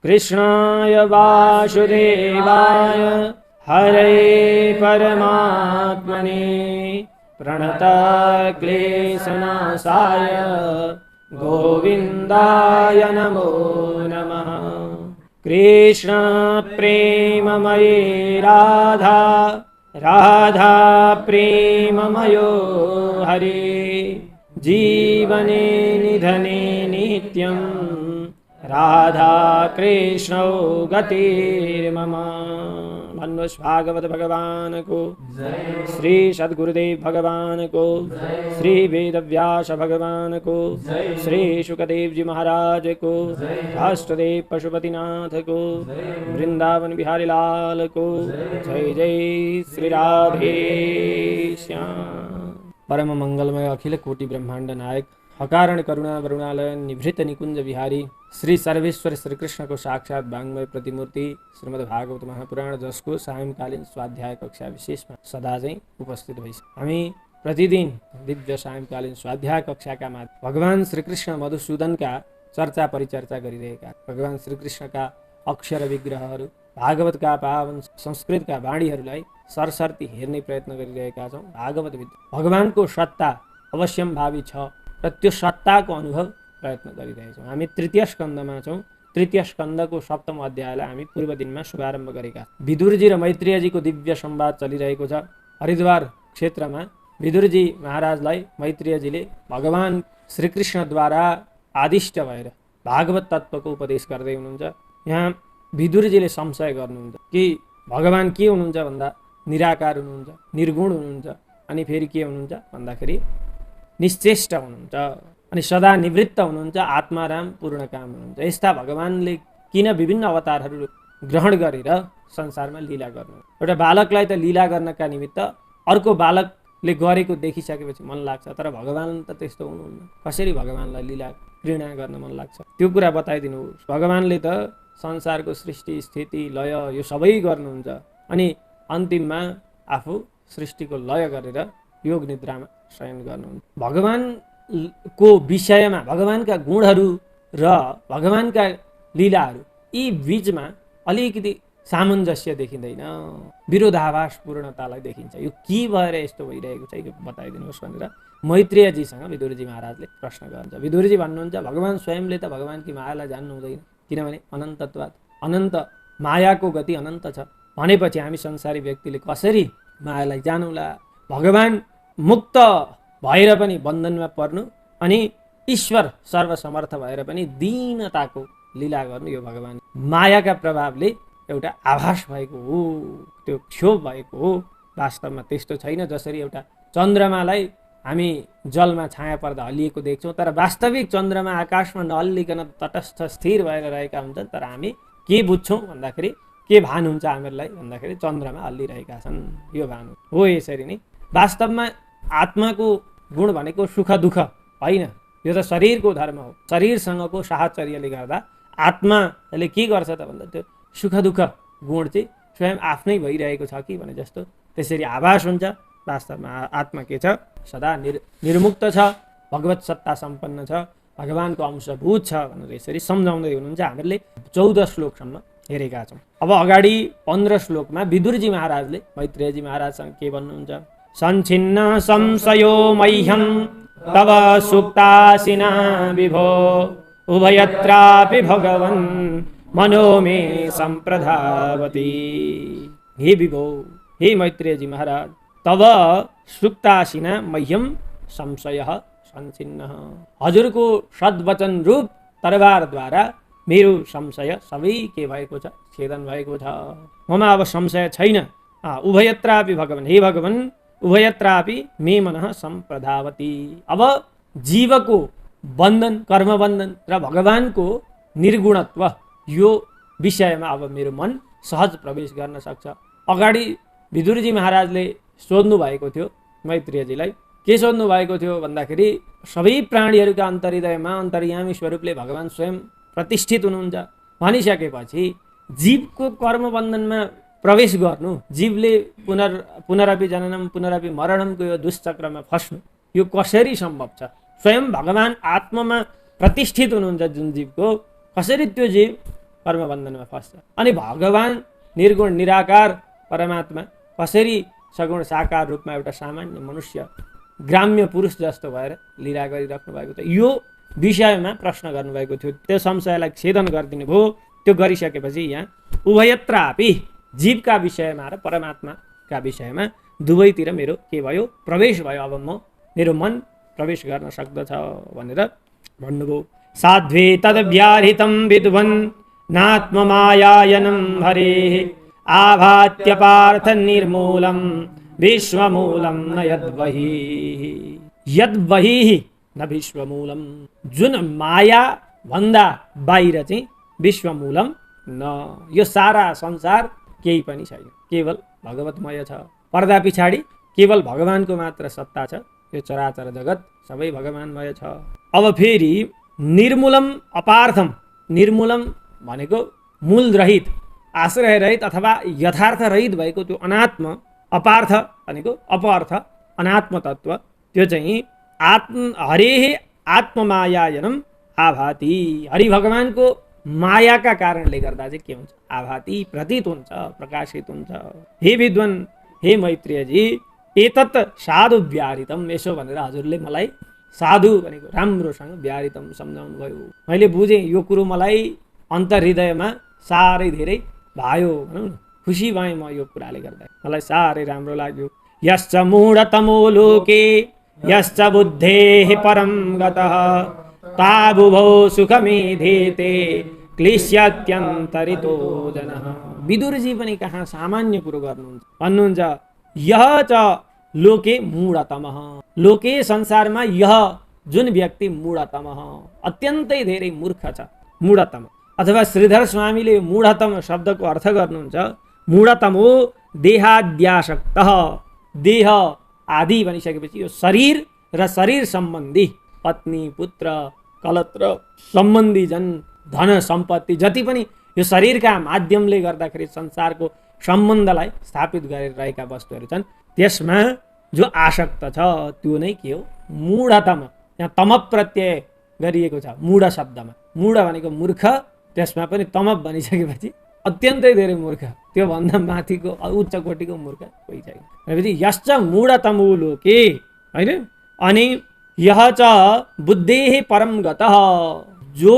कृष्णाय वासुदेवाय हरे परमात्मने प्रणतक्लेशनाशाय गोविन्दाय नमो नमः। कृष्ण प्रेममये राधा राधा प्रेममयो हरे जीवने निधने नित्यं राधा कृष्णौ गतिर्मम। भन्नुहोस् भागवत भगवान को, श्री सद्गुरुदेव भगवान को, श्री वेदव्यास भगवान को, श्री सुखदेव जी महाराज को, राष्ट्रदेव पशुपतिनाथ को, वृंदावन बिहारी लाल को। जय जय श्री राधे श्याम। परम मंगलमय अखिल कोटि ब्रह्मांड नायक अकारण करुणा वरुणालय निभृत निकुंज विहारी श्री सर्वेश्वर श्री कृष्ण को साक्षात वाङ्मय प्रतिमूर्ति श्रीमद् भागवत महापुराण जसको सायंकालीन स्वाध्याय कक्षा विशेषमा सदा चाहिँ उपस्थित भइस। हामी प्रतिदिन दिव्य सायंकालीन स्वाध्याय कक्षाका माध्यम भगवान श्रीकृष्ण मधुसूदनका चर्चा परिचर्चा गरिरहेका भगवान श्रीकृष्णका अक्षर विग्रहहरू भागवतका पावन संस्कृतका वाणीहरूलाई सरसर्ती हेर्ने प्रयत्न गरिरहेका छौँ। भागवतभित्र भगवानको सत्ता अवश्यम्भावी छ र त्यो सत्ताको अनुभव प्रयत्न गरिरहेछौँ। हामी तृतीय स्कन्धमा छौँ। तृतीय स्कन्धको सप्तम अध्यायलाई हामी पूर्व दिनमा शुभारम्भ गरेका। विदुरजी र मैत्रेयजीको दिव्य संवाद चलिरहेको छ। हरिद्वार क्षेत्रमा विदुरजी महाराजलाई मैत्रेयजीले भगवान श्रीकृष्णद्वारा आदिष्ट भएर भागवत तत्त्वको उपदेश गर्दै हुनुहुन्छ। यहाँ विदुरजीले संशय गर्नुहुन्छ कि भगवान के हुनुहुन्छ भन्दा निराकार हुनुहुन्छ, निर्गुण हुनुहुन्छ, अनि फेरि के हुनुहुन्छ भन्दाखेरि निश्चेष्ट हुनुहुन्छ, अनि सदा निवृत्त हुनुहुन्छ, आत्माराम पूर्णकाम हुनुहुन्छ। यस्ता भगवानले किन विभिन्न अवतारहरू ग्रहण गरेर संसारमा लीला गर्नु? एउटा बालकलाई त लीला गर्नका निमित्त अर्को बालकले गरेको देखिसकेपछि मन लाग्छ, तर भगवान त त्यस्तो हुनुहुन्न। कसरी भगवानलाई लीला घृणा गर्न मन लाग्छ त्यो कुरा बताइदिनुहोस्। भगवानले त संसारको सृष्टि स्थिति लय यो सबै गर्नुहुन्छ, अनि अन्तिममा आफू सृष्टिको लय गरेर योग निद्रामा शयन गर्नुहुन्छ। भगवानको विषयमा भगवानका गुणहरू र भगवानका लीलाहरू यी बीचमा अलिकति सामञ्जस्य देखिँदैन, विरोधाभास पूर्णतालाई देखिन्छ। यो के भएर यस्तो भइरहेको छ यो बताइदिनुहोस् भनेर मैत्रेयजीसँग विदुरजी महाराजले प्रश्न गर्नुहुन्छ। विदुरजी भन्नुहुन्छ भगवान स्वयंले त भगवानकी मायालाई जान्नु हुँदैन, किनभने अनन्तत्वात् अनन्त मायाको गति अनन्त छ भनेपछि हामी संसारी व्यक्तिले कसरी मायालाई जानौला? भगवान मुक्त भएर पनि बन्धनमा पर्नु अनि ईश्वर सर्वसमर्थ भएर पनि दीनताको लीला गर्नु यो भगवान मायाका प्रभावले एउटा आभास भएको हो, त्यो क्षोभ भएको हो। वास्तवमा त्यस्तो छैन। जसरी एउटा चन्द्रमालाई हामी जलमा छाया पर्दा हल्लिएको देख्छौँ, तर वास्तविक चन्द्रमा आकाशमा नहल्लिकन तटस्थ स्थिर भएर रहेका हुन्छन्। तर हामी के बुझ्छौँ भन्दाखेरि के भान हुन्छ हामीहरूलाई भन्दाखेरि चन्द्रमा हल्लिरहेका छन्, यो भान हो। यसरी नै वास्तवमा आत्माको गुण भनेको सुख दुःख होइन, यो त शरीरको धर्म हो। शरीरसँगको साहचर्यले गर्दा आत्माले के गर्छ त भन्दा त्यो सुख दुःख गुण चाहिँ स्वयं आफ्नै भइरहेको छ कि भने जस्तो त्यसरी आभास हुन्छ। वास्तवमा आत्मा के छ? सदा निर्मुक्त छ, भगवत सत्ता सम्पन्न छ, भगवानको अंशभूत छ भनेर यसरी सम्झाउँदै हुनुहुन्छ। हामीले 14 श्लोकसम्म हेरेका छौँ। अब अगाडि 15 श्लोकमा विदुरजी महाराजले मैत्रेयजी महाराजसँग के भन्नुहुन्छ? सञ्छिन्न संशयो मह्यं तव सुक्तासिना विभो उभयत्रापि भगवन् मनो मे सम्प्रधावति। हे विभो, हे मैत्रेयजी महाराज, तव सुक्तासिना मह्यं संशयः सञ्छिन्नः। हजुरको सद्वचन रूप तरबारद्वारा मेरो संशय सबै के भएको छ? छेदन भएको छ। ममा अब संशय छैन। उभयत्रापि भगवन्, हे भगवन्, उभयत्रापि मे मनः सम्प्रधावति। अब जीवको बन्धन, कर्मबन्धन र भगवानको निर्गुणत्व यो विषयमा अब मेरो मन सहज प्रवेश गर्न सक्छ। अगाडि विदुरजी महाराजले सोध्नु भएको थियो मैत्रेयजीलाई, के सोध्नु भएको थियो भन्दाखेरि सबै प्राणीहरूका अन्तर्हृदयमा अन्तर्यामी स्वरूपले भगवान स्वयं प्रतिष्ठित हुनुहुन्छ भनिसकेपछि जीवको कर्मबन्धनमा प्रवेश गर्नु, जीवले पुनरपि जननम पुनरपि मरणमको यो दुष्चक्रमा फस्नु, यो कसरी सम्भव छ? स्वयं भगवान आत्मामा प्रतिष्ठित हुनुहुन्छ जुन जीवको, कसरी त्यो जीव कर्मबन्धनमा फस्छ? अनि भगवान निर्गुण निराकार परमात्मा कसरी सगुण साकार रूपमा एउटा सामान्य मनुष्य ग्राम्य पुरुष जस्तो भएर लीला गरिराख्नु भएको छ? यो विषयमा प्रश्न गर्नुभएको थियो। त्यो संशयलाई छेदन गरिदिनु भयो। त्यो गरिसकेपछि यहाँ उभयत्रापि जीवका विषयमा र परमात्माका विषयमा दुवैतिर मेरो के भयो? प्रवेश भयो। अब मेरो मन प्रवेश गर्न सक्दछ भनेर भन्नुभयो। साध्वे तद्व्याहृतं विद्वन् नात्ममायायनं हरेः आभात्य पार्थ निर्मूलं विश्वमूलं न यद्बहिः। यद्बहिः न विश्वमूलं। जुन माया भन्दा बाहिर चाहिँ विश्वमूलम न, यो सारा संसार केही पनि छैन, केवल भगवतमय छ। पर्दा पछाडि केवल भगवानको मात्र सत्ता छ। यो चराचर जगत सबै भगवानमय छ। अब फेरि निर्मूलम अपार्थम। निर्मूलम भनेको मूल रहित, आश्रय रहित अथवा यथार्थ रहित भएको त्यो अनात्म। अपार्थ भनेको अपअर्थ, अनात्म तत्व। त्यो चाहिँ हरेः आत्ममायायनम आभाति। हरि भगवानको मायाका कारणले गर्दा चाहिँ के हुन्छ? आभाति, प्रतीत हुन्छ, प्रकाशित हुन्छ। हे विद्वान, हे मैत्रेयजी, एतत् साधु व्याहृतम। यसो भनेर हजुरले मलाई साधु भनेको राम्रोसँग व्याहृतम सम्झाउनु भयो। मैले बुझेँ, यो कुरो मलाई अन्तर्हृदयमा साह्रै धेरै भयो भनौँ न, खुसी भएँ म यो कुराले गर्दा, मलाई साह्रै राम्रो लाग्यो। यश्च मूढतमो लोके यश्च बुद्धेः परं गतः ताबुभौ सुखमेधेते क्लिश्यत्यन्तरितो जनः। विदुरजी पनि कहाँ सामान्य कुरो गर्नुहुन्छ, भन्नुहुन्छ यह च लोके मूढतमः। लोके संसारमा यह जुन व्यक्ति मूढतमः, अत्यन्तै धेरै मूर्ख छ, मूढतम। अथवा श्रीधर स्वामीले मूढतम शब्दको अर्थ गर्नुहुन्छ मूढतमो देहाद्यासक्तः। देह आदि भनिसकेपछि यो शरीर र शरीर सम्बन्धी पत्नी पुत्र कलत्र सम्बन्धी जन धन सम्पत्ति जति पनि यो शरीरका माध्यमले गर्दाखेरि संसारको सम्बन्धलाई स्थापित गरेर रहेका वस्तुहरू छन्, त्यसमा जो आसक्त छ त्यो नै के हो? मूढतम। यहाँ तम प्रत्यय गरिएको छ मूढ शब्दमा। मूढ भनेको मूर्ख, त्यसमा पनि तमप भनिसकेपछि अत्यन्तै धेरै मूर्ख, त्यो भन्दा माथिको उच्च कोटिको मूर्ख कोही छैन। भनेपछि यश्च मूढतमो लोके, होइन? अनि यह च बुद्धेः परम गतः। जो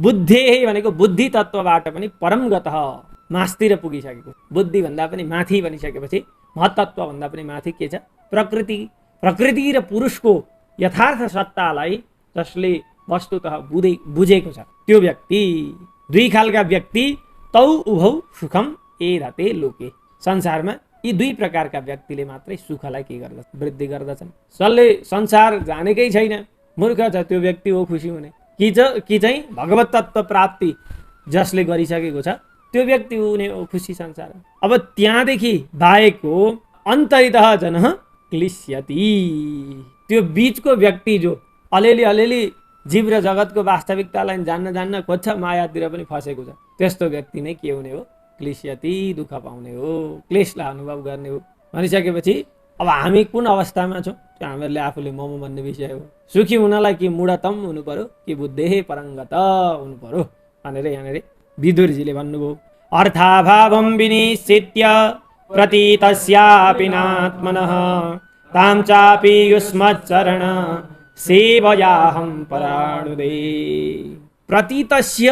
बुद्धेः भनेको बुद्धि तत्त्वबाट पनि परम गतः, मास्तिर पुगिसकेको, बुद्धि भन्दा पनि माथि भनिसकेपछि महत्त्व भन्दा पनि माथि के छ? प्रकृति। प्रकृति र पुरुषको यथार्थ सत्तालाई जसले वस्तुतः बुझेको छ त्यो व्यक्ति। दुई खालका व्यक्ति तौ उभौ सुखम एरते लोके। संसारमा यी दुई प्रकारका व्यक्तिले मात्रै सुखलाई के गर्दछ? वृद्धि गर्दछन्। जसले संसार जानेकै छैन, मूर्ख छ, त्यो व्यक्ति हो खुसी हुने। कि चाहिँ भगवत तत्त्व प्राप्ति जसले गरिसकेको छ त्यो व्यक्ति हुने हो खुसी संसार। अब त्यहाँदेखि बाहेकको अन्तरितः जनः क्लिश्यति। त्यो बीचको व्यक्ति जो अलिअलि जीव र जगतको वास्तविकतालाई जान्न खोज्छ, मायातिर पनि फसेको छ, त्यस्तो व्यक्ति नै के हुने हो? क्लिश्यति, दुःख पाउने हो, क्लेशलाई अनुभव गर्ने हो। भनिसकेपछि अब हामी कुन अवस्थामा छौँ त्यो हामीहरूले आफूले मोमो भन्ने विषय हो। सुखी हुनलाई कि मूढतम हुनु पर्यो कि बुद्धेः परङ्गत हुनु पर्यो भनेर यहाँनिर विदुरजीले भन्नुभयो। अर्थाभावं विनिश्चित्य प्रतीतस्यापि नात्मनः तां चापि युष्मच्चरण सेवयाहं पराणुदे। प्रतीतस्य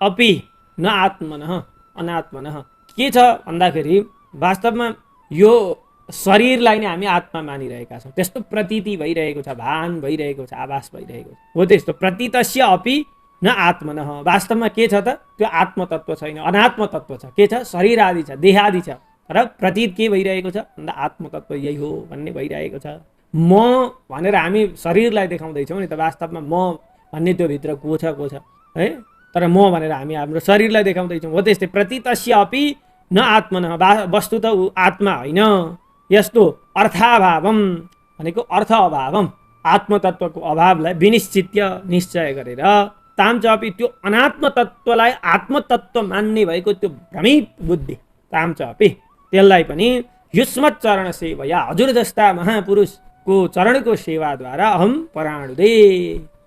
अपि न आत्मनः अनात्मनः। के छ भन्दाखेरि वास्तवमा यो शरीरलाई नै हामी आत्मा मानिरहेका छौँ, त्यस्तो प्रतीति भइरहेको छ, भान भइरहेको छ, आभास भइरहेको छ, हो त्यस्तो। प्रतीतस्य अपि न आत्मनः। वास्तवमा के छ त? त्यो आत्मतत्व छैन, अनात्म तत्व छ। के छ? शरीर आदि छ, देह आदि छ, र प्रतीत के भइरहेको छ भन्दा आत्मतत्व यही हो भन्ने भइरहेको छ। म भनेर हामी शरीरलाई देखाउँदैछौँ नि त, वास्तवमा म भन्ने त्यो भित्र को छ है? तर म भनेर हामी हाम्रो शरीरलाई देखाउँदैछौँ, हो त्यस्तै। प्रतीतस्य अपि न आत्मनः। वस्तु त ऊ आत्मा होइन। यस्तो अर्थाभावम भनेको अर्थ अभावम, आत्मतत्वको अभावलाई विनिश्चित्य निश्चय गरेर ताम चापि त्यो अनात्म तत्वलाई आत्मतत्व मान्ने भएको त्यो भ्रमित बुद्धि ताम चापि त्यसलाई पनि युष्मत चरण सेवया, हजुर जस्ता महापुरुष को चरणको सेवाद्वारा अहम पराणुदे,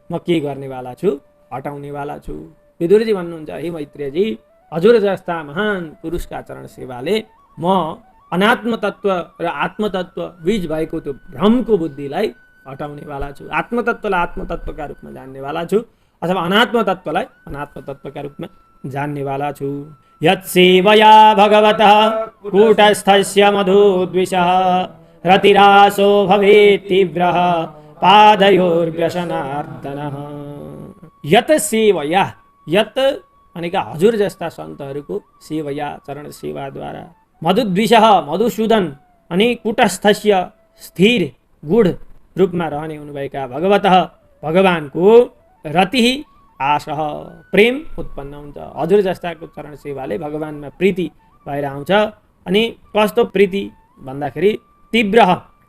म के गर्नेवाला छु, हटाउनेवाला छु। विदुरजी भन्नुहुन्छ, हे मैत्रेयजी, हजुर जस्ता महान पुरुषका चरण सेवाले म अनात्म तत्व र आत्मतत्व बीच भएको त्यो भ्रमको बुद्धिलाई हटाउनेवाला छु। आत्मतत्वलाई आत्मतत्वका रूपमा जान्नेवाला छु अथवा अनात्म तत्वलाई अनात्म तत्वका रूपमा जान्नेवाला छु। यत्सेवया भगवतः कूटस्थस्य मधुद्विषः रतिरासो भवेत् तीव्रः पादयोर्व्यसनार्दनः। यत सेवया, यत भनेका हजुर जस्ता सन्तहरूको सेवया चरण सेवाद्वारा, मधुद्विषः मधुसूदन अनि कूटस्थस्य स्थिर गुढ रूपमा रहने हुनुभएका भगवतः भगवानको रति आशः प्रेम उत्पन्न हुन्छ। हजुर जस्ताको चरण सेवाले भगवानमा प्रीति भएर आउँछ। अनि कस्तो प्रीति भन्दाखेरि तीव्र,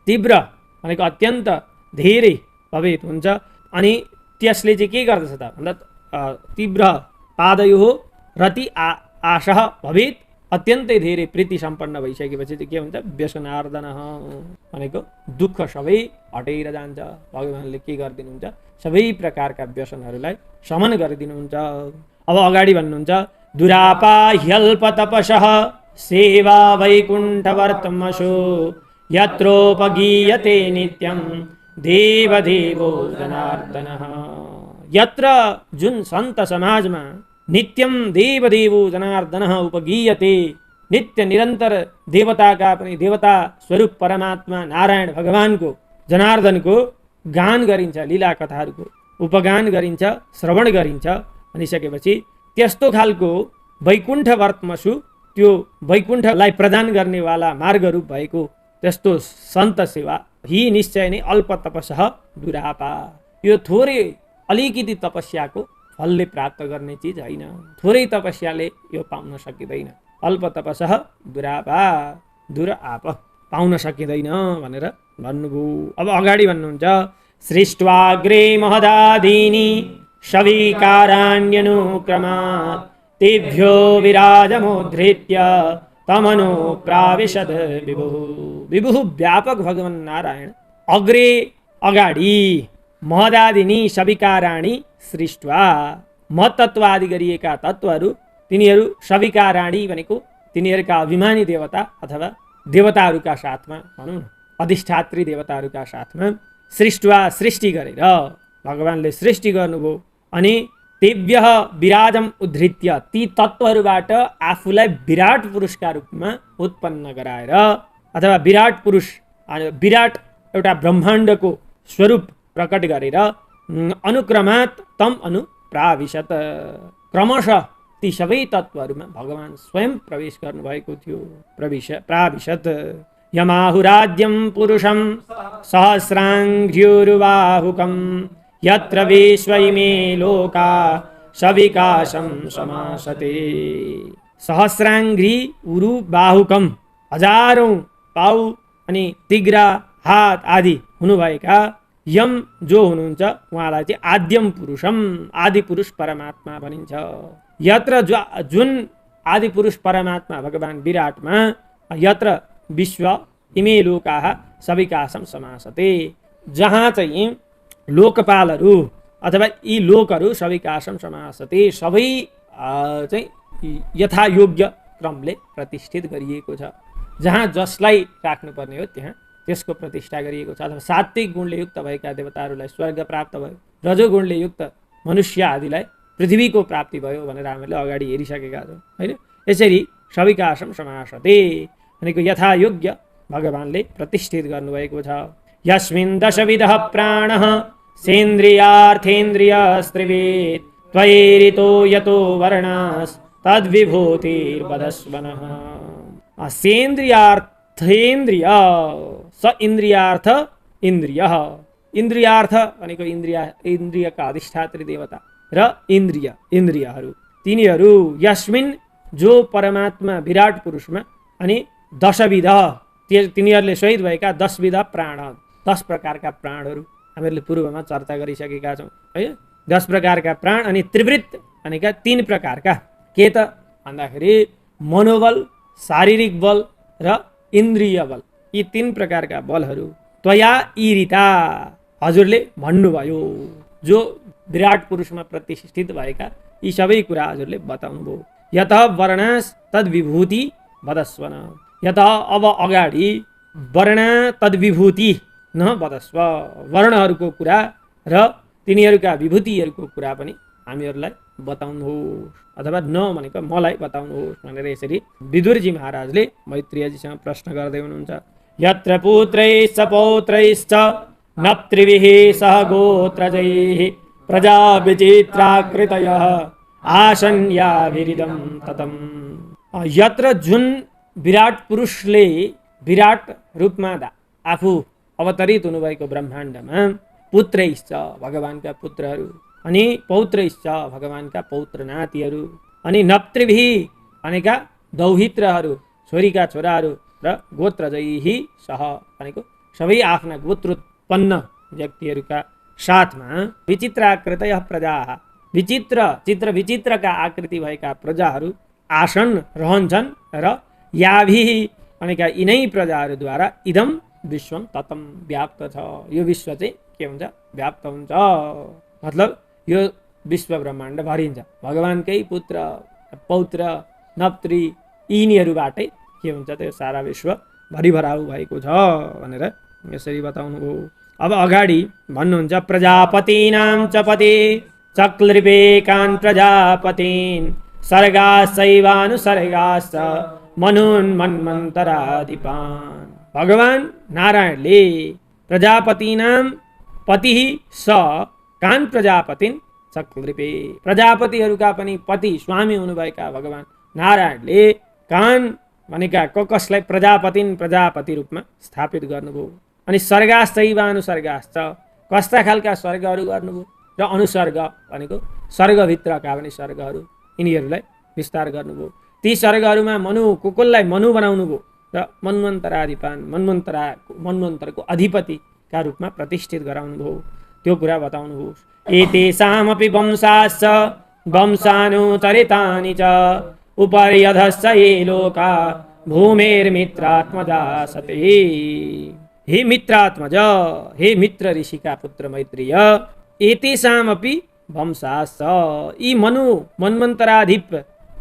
तीव्र भनेको अत्यन्त धेरै भवेत हुन्छ। अनि त्यसले चाहिँ के गर्दछ त भन्दा तीव्र पादयो रति आशः भवेत, अत्यन्तै धेरै प्रीति सम्पन्न भइसकेपछि चाहिँ के हुन्छ, व्यसनार्दन भनेको दुःख सबै हटेर जान्छ। भगवानले के गरिदिनुहुन्छ, सबै प्रकारका व्यसनहरूलाई शमन गरिदिनुहुन्छ। अब अगाडि भन्नुहुन्छ, दुरापा ह्यल्प तपसः सेवा वैकुण्ठवर्तमसो यत्रोपगीयते नित्यं देवदेवो जनार्दनः। यत्र जुन सन्त समाजमा नित्यम देवदेवो जनार्दनः उपगीयते, नित्य निरन्तर देवताका पनि देवता स्वरूप परमात्मा नारायण भगवानको जनार्दनको गान गरिन्छ, लीला कथाहरूको उपगान गरिन्छ, श्रवण गरिन्छ भनिसकेपछि त्यस्तो खालको वैकुण्ठवर्तमसु, त्यो वैकुण्ठलाई प्रदान गर्नेवाला मार्गरूप भएको त्यस्तो सन्त सेवा हि निश्चय नै अल्प तपसः दुरापा। यो थोरै अलिकति तपस्याको फलले प्राप्त गर्ने चिज होइन, थोरै तपस्याले यो पाउन सकिँदैन। अल्प तपसः दुरापा, दुराप पाउन सकिँदैन भनेर भन्नुभयो। अब अगाडि भन्नुहुन्छ, सृष्ट्वाग्रे महदादीनि शवीकाराण्यनुक्रमात् तेभ्यो विराजमुद्धृत्य तमनु प्राविशद विभुः। विभुः व्यापक भगवान् नारायण अग्रे अगाडि महदादिनी सविकाराणी सृष्टवा, महतत्वादि गरिएका तत्त्वहरू तिनीहरू सविकाराणी भनेको तिनीहरूका अभिमानी देवता अथवा देवताहरूका साथमा भनौँ न, अधिष्ठात्री देवताहरूका साथमा सृष्टवा सृष्टि गरेर भगवानले सृष्टि गर्नुभयो। अनि तेभ्यः विराजम उद्धृत्य, ती तत्त्वहरूबाट आफूलाई विराट पुरुषका रूपमा उत्पन्न गराएर अथवा विराट पुरुष, विराट एउटा ब्रह्माण्डको स्वरूप प्रकट गरेर अनुक्रमात् तम अनुप्राविशत, क्रमशः ती सबै तत्त्वहरूमा भगवान स्वयं प्रवेश गर्नुभएको थियो। प्राविशत। यमाहुराद्यं पुरुषं सहस्राङ्घ्युरुबाहुकं यत्र विश्वैमे लोका सविकाशं समासते। सहस्राङ्घ्रि उरु बाहुकम, हजारौं पाउ अनि तिग्रा हात आदि हुनुभएका यम जो हुनुहुन्छ उहाँलाई चाहिँ आद्यम पुरुषम, आदि पुरुष परमात्मा भनिन्छ। यत्र जुन आदि पुरुष परमात्मा भगवान विराटमा, यत्र विश्व इमे लोकाः सविकाशं समासते, जहाँ चाहिँ लोकपालहरू अथवा यी लोकहरू सविकाशं समासते, सबै चाहिँ यथायोग्य क्रमले प्रतिष्ठित गरिएको छ। जहाँ जसलाई राख्नुपर्ने हो त्यहाँ त्यसको प्रतिष्ठा गरिएको छ। अथवा सात्विक गुणले युक्त भएका देवताहरूलाई स्वर्ग प्राप्त भयो, रजोगुणले युक्त मनुष्य आदिलाई पृथ्वीको प्राप्ति भयो भनेर हामीले अगाडि हेरिसकेका छौँ होइन। यसरी सविकाशं समासते भनेको यथायोग्य भगवानले प्रतिष्ठित गर्नुभएको छ। यस्मिन् दशविधः प्राणः सेन्द्रियार्थेन्द्रियस्त्रिवेद त्वयैरितो यतो वर्णास् तद्विभूतिर्वदस्वनः। सेन्द्रियार्थेन्द्रिय स इन्द्रियार्थ इन्द्रियः, इन्द्रियार्थ भनेको इन्द्रियका अधिष्ठात्री देवता र इन्द्रियहरू तिनीहरू यस्मिन् जो परमात्मा विराट पुरुषमा, अनि दशविध तिनीहरूले सहित भएका 10 विध प्राण, 10 प्रकारका प्राणहरू हामीहरूले पूर्वमा चर्चा गरिसकेका छौँ है। 10 प्रकारका प्राण अनि त्रिवृत्त भनेका 3 प्रकारका के त भन्दाखेरि मनोबल, शारीरिक बल र इन्द्रिय बल, यी 3 प्रकारका बलहरू त्वया ईरिता, हजुरले भन्नुभयो। जो विराट पुरुषमा प्रतिष्ठित भएका यी सबै कुरा हजुरले बताउनुभयो। यत वर्णास तद्विभूति वदस्वन, यत अब अगाडि वर्ण तद्विभूति न वदस्व, वर्णहरूको कुरा र तिनीहरूका विभूतिहरूको कुरा पनि हामीहरूलाई बताउनुहोस्, अथवा न भनेको मलाई बताउनुहोस् भनेर यसरी विदुरजी महाराजले मैत्रेयजीसँग प्रश्न गर्दै हुनुहुन्छ। यत्र पुत्रैश्च पौत्रैश्च नप्तृभिः सह गोत्रजैः प्रजा विचित्राकृतयः आसन् याभिरिदं ततम्। यत्र जुन विराट पुरुषले विराट रूपमा आफू अवतरित हुनुभएको ब्रह्माण्डमा पुत्रैश्च भगवानका पुत्रहरू, अनि पौत्रैश्च भगवानका पौत्र नातिहरू, अनि नप्तृभिः भनेका दौहित्रहरू छोरीका छोराहरू र गोत्रजैहि सह भनेको सबै आफ्ना गोत्रोत्पन्न व्यक्तिहरूका साथमा विचित्राकृतय प्रजा, विचित्रका आकृति भएका प्रजाहरू आसन रहन्छन् र याभि भनेका यिनै प्रजाहरूद्वारा इदम विश्वम ततम व्याप्त छ, यो विश्व चाहिँ के हुन्छ व्याप्त हुन्छ, मतलब यो विश्व ब्रह्माण्ड भरिन्छ भगवानकै पुत्र पौत्र नप्त्री यिनीहरूबाटै के हुन्छ त्यो सारा विश्व भरिभराउ भएको छ भनेर यसरी बताउनुभयो। अब अगाडि भन्नुहुन्छ प्रजापतीनां च पते चक्लृपेकान् प्रजापतीन् सर्गाश्चैवानुसर्गाश्च मनुन्मन्वन्तराधिपान्। भगवान नारायणले प्रजापतीनां पति स कान प्रजापतिन चक्लृपे, प्रजापतिहरूका पनि पति स्वामी हुनुभएका भगवान नारायणले कान भनेका कसलाई प्रजापति रूपमा स्थापित गर्नुभयो। अनि सर्गाश्चैवानुसर्गाश्च कस्ता खालका स्वर्गहरू गर्नुभयो र अनुसर्ग भनेको स्वर्गभित्रका पनि स्वर्गहरू यिनीहरूलाई विस्तार गर्नुभयो। ती स्वर्गहरूमा कसलाई मनु बनाउनुभयो र मन्वन्तराधिपान मन्वन्तरको अधिपतिका रूपमा प्रतिष्ठित गराउनुभयो, त्यो कुरा बताउनुहोस्। एतेषामपि वंशाश्च वंशानुचरितानि च उपर्यधश्च ये लोका भूमेर्मित्रात्मजा सते। हे मित्रात्मज, हे मित्र ऋषिका पुत्र मैत्रेय, एतेषामपि वंशाश्च, यी मन्वन्तराधिप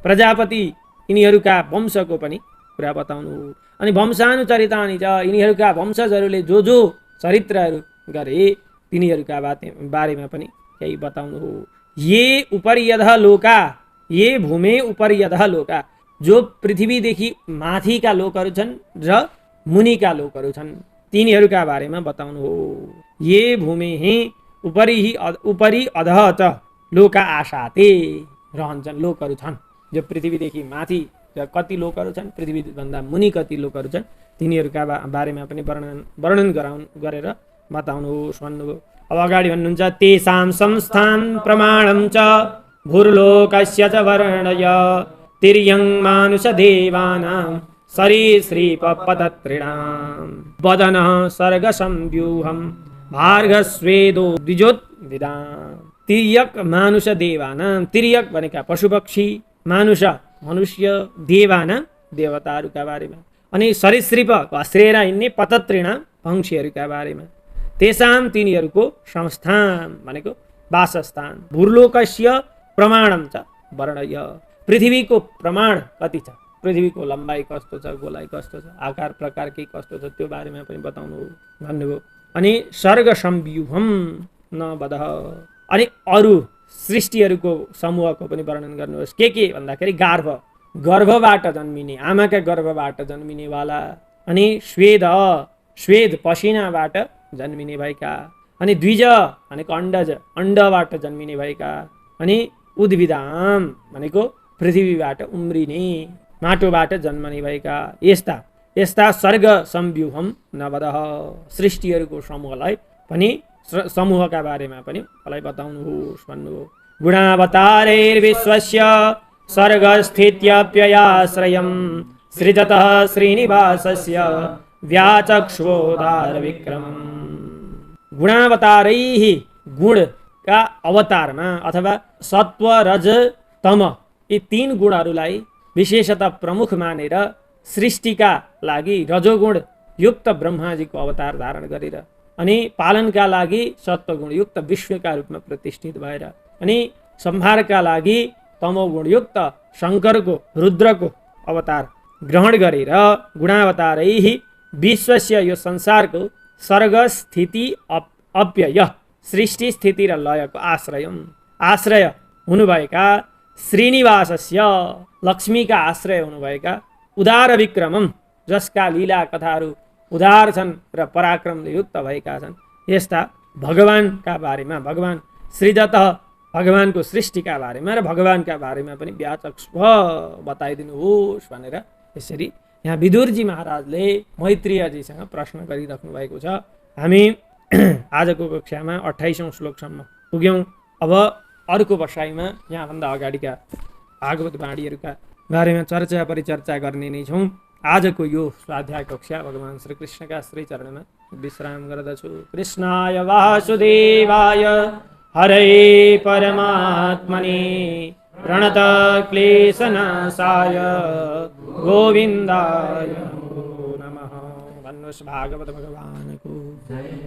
प्रजापति यिनीहरूका वंशको पनि कुरा बताउनु। अनि वंशानुचरितानि च, यिनीहरूका वंशजहरूले जो चरित्रहरू गरे तिनीहरूका बारेमा पनि केही बताउनु हो। ये उपरियधः लोका, ये भूमे उपरियधः लोका, जो पृथ्वीदेखि माथिका लोकहरू छन् र मुनिका लोकहरू छन् तिनीहरूका बारेमा बताउनु हो। ये भूमे उपरि अधः च लोका आशाते रहन्छन्, लोकहरू छन् जो पृथ्वीदेखि माथि कति लोकहरू छन्, पृथ्वीभन्दा मुनि कति लोकहरू छन्, तिनीहरूका बारेमा पनि वर्णन गरेर बताउनुहोस् भन्नुभयो। अब अगाडि भन्नुहुन्छ तेषां संस्थान प्रमाणं च भूर्लोकस्य च वर्णय तिर्यं मानुषदेवानां सरीसृपपतत्रिणां वदनः सर्गसंव्यूहं भार्गस्वेदो द्विजोद्विदां। तिर्यक मानुषदेवानां, तिर्यक भनेका पशुपक्षी, मानुष मनुष्य, देवानां देवताहरूका बारेमा, अनि सरीसृप घस्रेर हिँड्ने पतत्रिणां पंक्षीहरूका बारेमा। तेषां तिनीहरूको संस्थान भनेको वासस्थान, भूर्लोकस्य प्रमाणं च वर्णय, पृथ्वीको प्रमाण कति छ, पृथ्वीको लम्बाइ कस्तो छ, गोलाइ कस्तो छ, आकार प्रकार के कस्तो छ, त्यो बारेमा पनि बताउनु भन्नुभयो। अनि सर्ग संव्यूहम न वदः, अनि अरू सृष्टिहरूको समूहको पनि वर्णन गर्नुहोस्। के भन्दाखेरि गर्भबाट जन्मिने, आमाका गर्भबाट जन्मिनेवाला, अनि स्वेद पसिनाबाट जन्मिने भएका, अनि द्विज भनेको अण्डज, अण्डबाट जन्मिने भएका, अनि उद्भिदाम भनेको पृथ्वीबाट उम्रिने माटोबाट जन्मने भएका, यस्ता सर्ग संव्यूहम नवदः, सृष्टिहरूको समूहका बारेमा पनि मलाई बताउनुहोस् भन्नुभयो। गुणावतारैर्विश्वस्य सर्गस्थित्यप्ययाश्रयं सृजतः श्रीनिवासस्य व्याचक्ष्वोदार विक्रमम्। गुणावतारैः, गुणका अवतारमा अथवा सत्व रज तम यी तीन गुणहरूलाई विशेषतः प्रमुख मानेर सृष्टिका लागि रजोगुण युक्त ब्रह्माजीको अवतार धारण गरेर अनि पालनका लागि सत्वगुणयुक्त विष्णुका रूपमा प्रतिष्ठित भएर अनि संहारका लागि तमोगुणयुक्त शङ्करको रुद्रको अवतार ग्रहण गरेर गुणावतारै विश्वस्य यो संसारको सर्ग स्थिति अप्यय सृष्टि स्थिति र लयको आश्रय हुनुभएका श्रीनिवासस्य लक्ष्मीका आश्रय हुनुभएका उदार विक्रमम जसका लीला कथाहरू उदार छन् र पराक्रमले युक्त भएका छन् यस्ता भगवानका बारेमा भगवान श्रीदत्त भगवानको सृष्टिका बारेमा र भगवानका बारेमा पनि व्याचक बताइदिनुहोस् भनेर यसरी यहाँ विदुरजी महाराजले मैत्रेयजीसँग प्रश्न गरिराख्नु भएको छ। हामी आजको कक्षामा 28औं श्लोकसम्म पुग्यौँ। अब अर्को बसाइमा यहाँभन्दा अगाडिका भागवत वाणीहरूका बारेमा चर्चा परिचर्चा गर्ने नै छौँ। आजको यो स्वाध्याय कक्षा भगवान श्री कृष्णका श्री चरणमा विश्राम गर्दछु। कृष्णाय वासुदेवाय हरे परमात्मने प्रणत क्लेशनाशाय गोविन्दाय नमः। भन्नुहोस् भागवत भगवानको जय।